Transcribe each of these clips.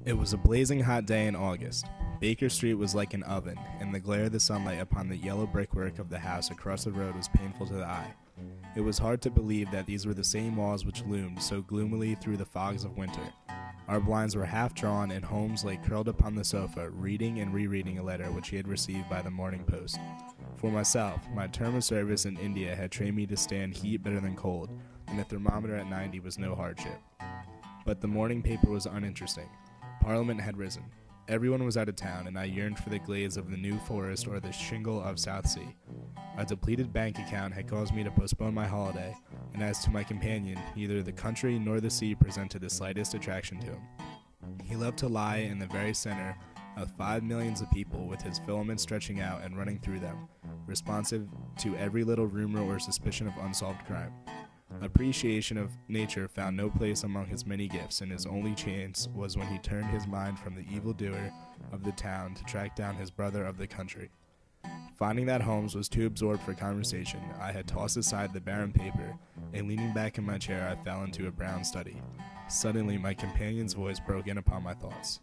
It was a blazing hot day in August. Baker Street was like an oven, and the glare of the sunlight upon the yellow brickwork of the house across the road was painful to the eye. It was hard to believe that these were the same walls which loomed so gloomily through the fogs of winter. Our blinds were half drawn, and Holmes lay curled upon the sofa, reading and rereading a letter which he had received by the morning post. For myself, my term of service in India had trained me to stand heat better than cold, and a thermometer at 90 was no hardship. But the morning paper was uninteresting. Parliament had risen. Everyone was out of town, and I yearned for the glades of the New Forest or the shingle of Southsea. A depleted bank account had caused me to postpone my holiday, and as to my companion, neither the country nor the sea presented the slightest attraction to him. He loved to lie in the very center of 5 millions of people, with his filaments stretching out and running through them, responsive to every little rumor or suspicion of unsolved crime. Appreciation of nature found no place among his many gifts, and his only chance was when he turned his mind from the evildoer of the town to track down his brother of the country. Finding that Holmes was too absorbed for conversation, I had tossed aside the barren paper, and leaning back in my chair I fell into a brown study. Suddenly my companion's voice broke in upon my thoughts.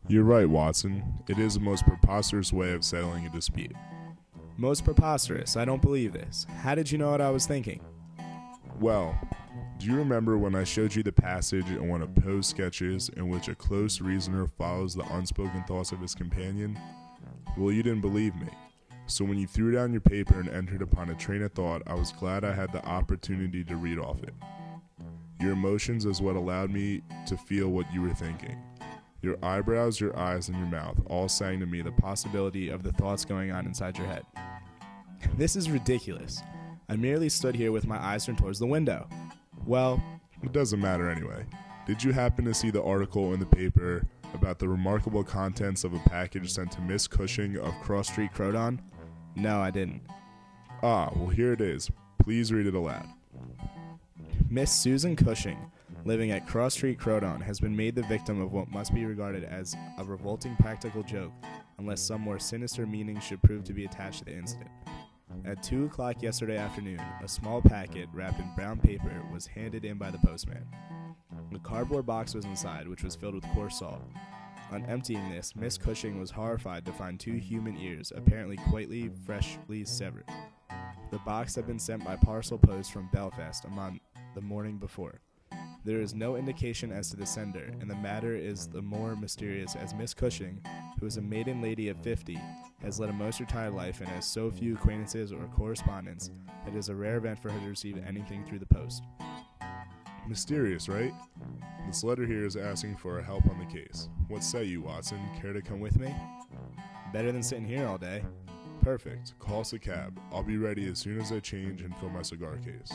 "You're right, Watson. It is a most preposterous way of settling a dispute." "Most preposterous. I don't believe this. How did you know what I was thinking?" "Well, do you remember when I showed you the passage in one of Poe's sketches in which a close reasoner follows the unspoken thoughts of his companion? Well, you didn't believe me. So when you threw down your paper and entered upon a train of thought, I was glad I had the opportunity to read off it. Your emotions is what allowed me to feel what you were thinking. Your eyebrows, your eyes, and your mouth all sang to me the possibility of the thoughts going on inside your head. This is ridiculous. I merely stood here with my eyes turned towards the window. Well, it doesn't matter anyway. Did you happen to see the article in the paper about the remarkable contents of a package sent to Miss Cushing of Cross Street, Croton?" "No, I didn't." "Ah, well, here it is. Please read it aloud." "Miss Susan Cushing, living at Cross Street, Croton, has been made the victim of what must be regarded as a revolting practical joke, unless some more sinister meaning should prove to be attached to the incident. At 2 o'clock yesterday afternoon, a small packet, wrapped in brown paper, was handed in by the postman. A cardboard box was inside, which was filled with coarse salt. On emptying this, Miss Cushing was horrified to find 2 human ears, apparently quite freshly severed. The box had been sent by parcel post from Belfast on the morning before. There is no indication as to the sender, and the matter is the more mysterious as Miss Cushing, who is a maiden lady of 50, has led a most retired life and has so few acquaintances or correspondents that it is a rare event for her to receive anything through the post." "Mysterious, right? This letter here is asking for help on the case. What say you, Watson? Care to come with me?" "Better than sitting here all day." "Perfect. Call us a cab. I'll be ready as soon as I change and fill my cigar case."